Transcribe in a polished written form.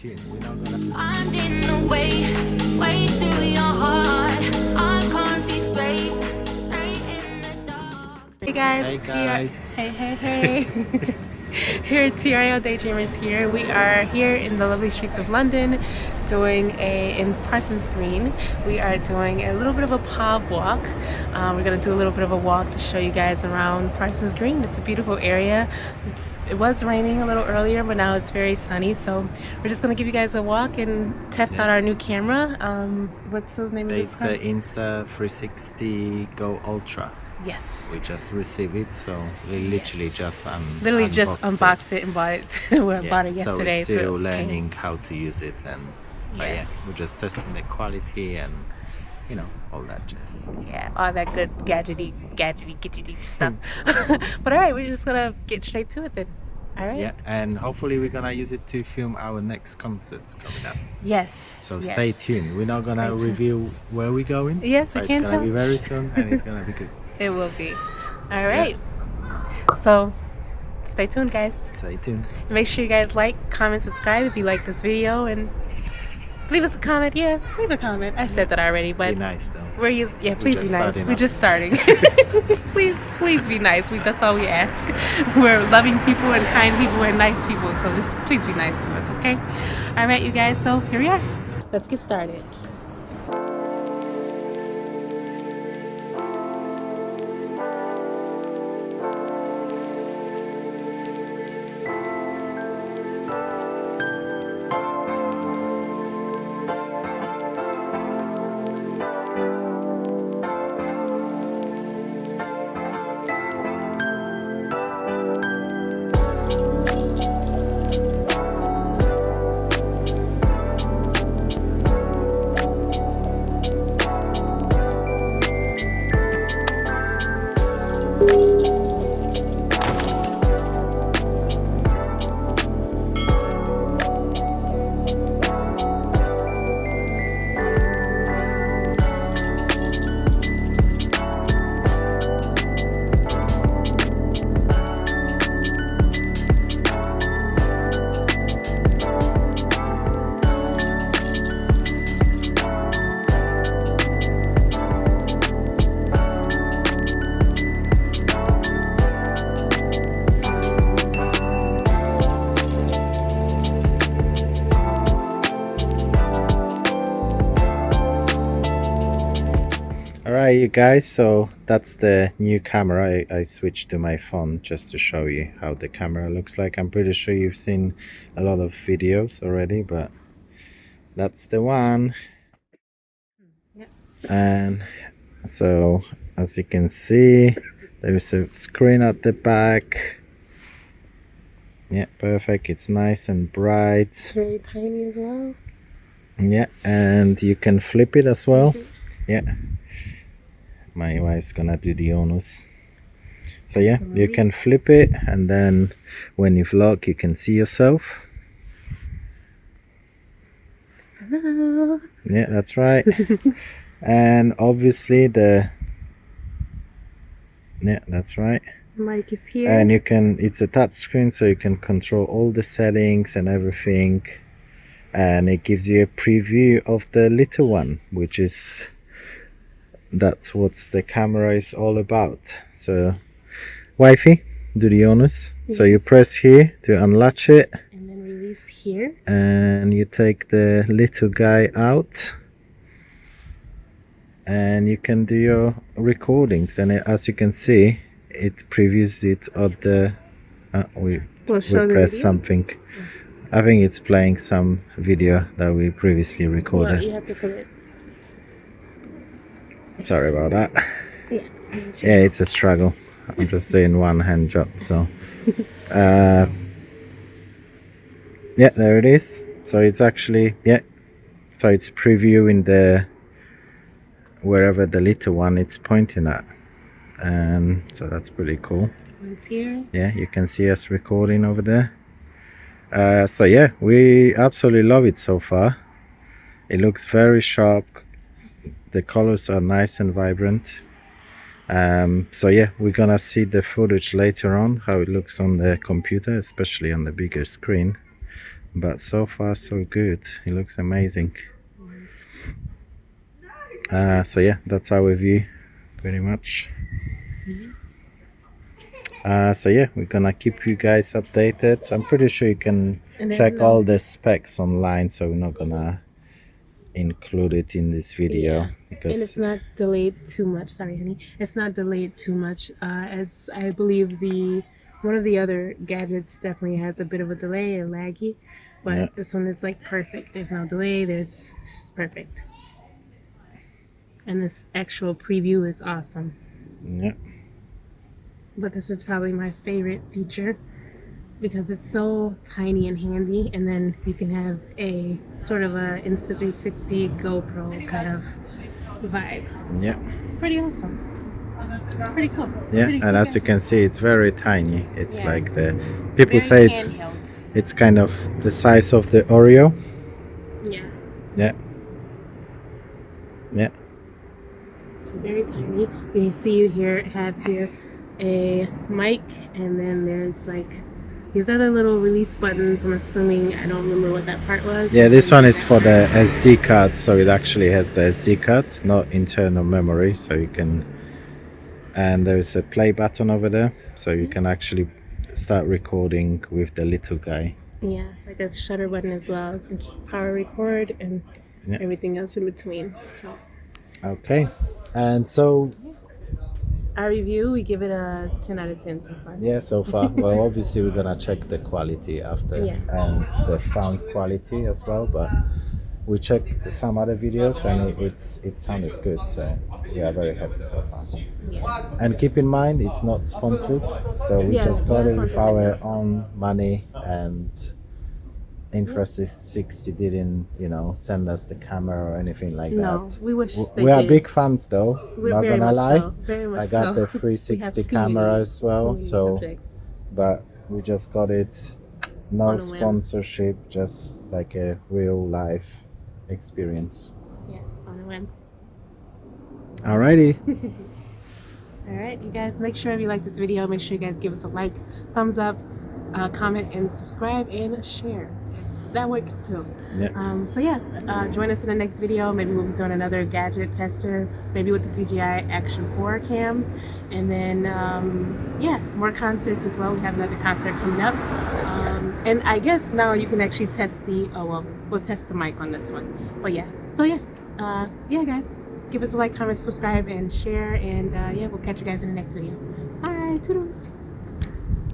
tuned. We're not gonna. I'm in the way to your heart. I can't see straight in the dark. Hey guys, Hey it's guys. here. Hey. Here at TRL Daydreamers here. We are here in the lovely streets of London doing in Parson's Green. We are doing a little bit of a pub walk. We're going to do a little bit of a walk to show you guys around Parson's Green. It's a beautiful area. It was raining a little earlier, but now it's very sunny. So we're just going to give you guys a walk and test out our new camera. What's the name of this? It's the Insta360 Go Ultra. Yes. We just received it, so we literally just unboxed it and bought it. We bought it yesterday. So we're still learning how to use it, and yes. we're just testing the quality and all that jazz. Yeah, all that good gadgety stuff. But all right, we're just gonna get straight to it then. All right. Yeah, and hopefully we're gonna use it to film our next concerts coming up. Yes. So stay tuned. We're not gonna reveal where we're going. Yes, we can It's gonna be very soon, and it's gonna be good. It will be. All right. Yeah. So stay tuned, guys. Stay tuned. Make sure you guys like, comment, subscribe if you like this video, and leave us a comment. Yeah, leave a comment. I said that already, but be nice though. Please be nice. We're just starting. please be nice. That's all we ask. We're loving people and kind people and nice people, so just please be nice to us, okay? All right, you guys. So here we are. Let's get started. Alright you guys, so that's the new camera. I switched to my phone just to show you how the camera looks like. I'm pretty sure you've seen a lot of videos already, but that's the one. Yep. And so as you can see, there is a screen at the back. Yeah, perfect. It's nice and bright. It's very tiny as well. Yeah, and you can flip it as well. Yeah, my wife's gonna do the honors. So yeah, you can flip it, and then when you vlog you can see yourself. Hello. Yeah, that's right. And obviously that's right. Mic is here. And you can, it's a touch screen, so you can control all the settings and everything, and it gives you a preview of the little one, which is, that's what the camera is all about. So wifey, do the honors. Yes. So you press here to unlatch it, and then release here, and you take the little guy out, and you can do your recordings. And as you can see, it previews it at the we press something. I think it's playing some video that we previously recorded. Well, you have to put it. Sorry about that. Yeah. Yeah, it's a struggle. I'm just doing one hand job, so yeah, there it is. So it's actually, yeah, so it's previewing the wherever the little one it's pointing at, and so that's pretty cool. It's here. Yeah, you can see us recording over there. So yeah, we absolutely love it so far. It looks very sharp. The colors are nice and vibrant. So yeah, we're gonna see the footage later on, how it looks on the computer, especially on the bigger screen. but so far so good. It looks amazing. So yeah, that's our review pretty much. So yeah, we're gonna keep you guys updated. I'm pretty sure you can And there's check no- all the specs online, so we're not gonna include it in this video Yeah. because And it's not delayed too much. Sorry, honey. It's not delayed too much, as I believe one of the other gadgets definitely has a bit of a delay or laggy, but Yeah. this one is like perfect. There's no delay. It's perfect. And this actual preview is awesome. yeah, But this is probably my favorite feature because it's so tiny and handy, and then you can have a sort of a Insta360 GoPro kind of vibe. yeah, Pretty awesome. Pretty cool. yeah. Pretty And cool as you gadget. can see, it's very tiny. It's Yeah. like the people Very say it's handheld. kind of the size of the Oreo. Yeah. Yeah, yeah, It's very tiny. You see have here a mic, and then there's like these other little release buttons. I'm assuming, I don't remember what that part was. yeah. This one is for the SD card, so it actually has the SD card, not internal memory, so you can. And there's a play button over there, so you can actually start recording with the little guy. Yeah, like a shutter button as well. You can power record and Yeah. everything else in between. So Okay, and so our review, we give it a 10 out of 10 so far. yeah, so far. Well, obviously we're gonna check the quality after Yeah. and the sound quality as well. But we checked some other videos and it sounded good, so we are very happy so far. Yeah. And keep in mind, it's not sponsored, so we Yes, just got that's it with what it our is. own money, and Insta360 didn't, send us the camera or anything like No, that. we wish they We are did. big fans though, We're not very gonna much lie. so. Very much I got so. the We have 360 too camera many- as well, too many so objects. but we just got it, no On a whim. sponsorship, just like a real life experience. Yeah, on a whim. Alrighty. All right, you guys, make sure if you like this video, make sure you guys give us a like, thumbs up, comment, and subscribe, and share. That works too. Yeah. So yeah, join us in the next video. Maybe we'll be doing another gadget tester, maybe with the DJI Action 4 cam. And then, yeah, more concerts as well. We have another concert coming up. And I guess now you can actually test we'll test the mic on this one. But yeah, so yeah, yeah guys, give us a like, comment, subscribe, and share. And yeah, we'll catch you guys in the next video. Bye, toodles.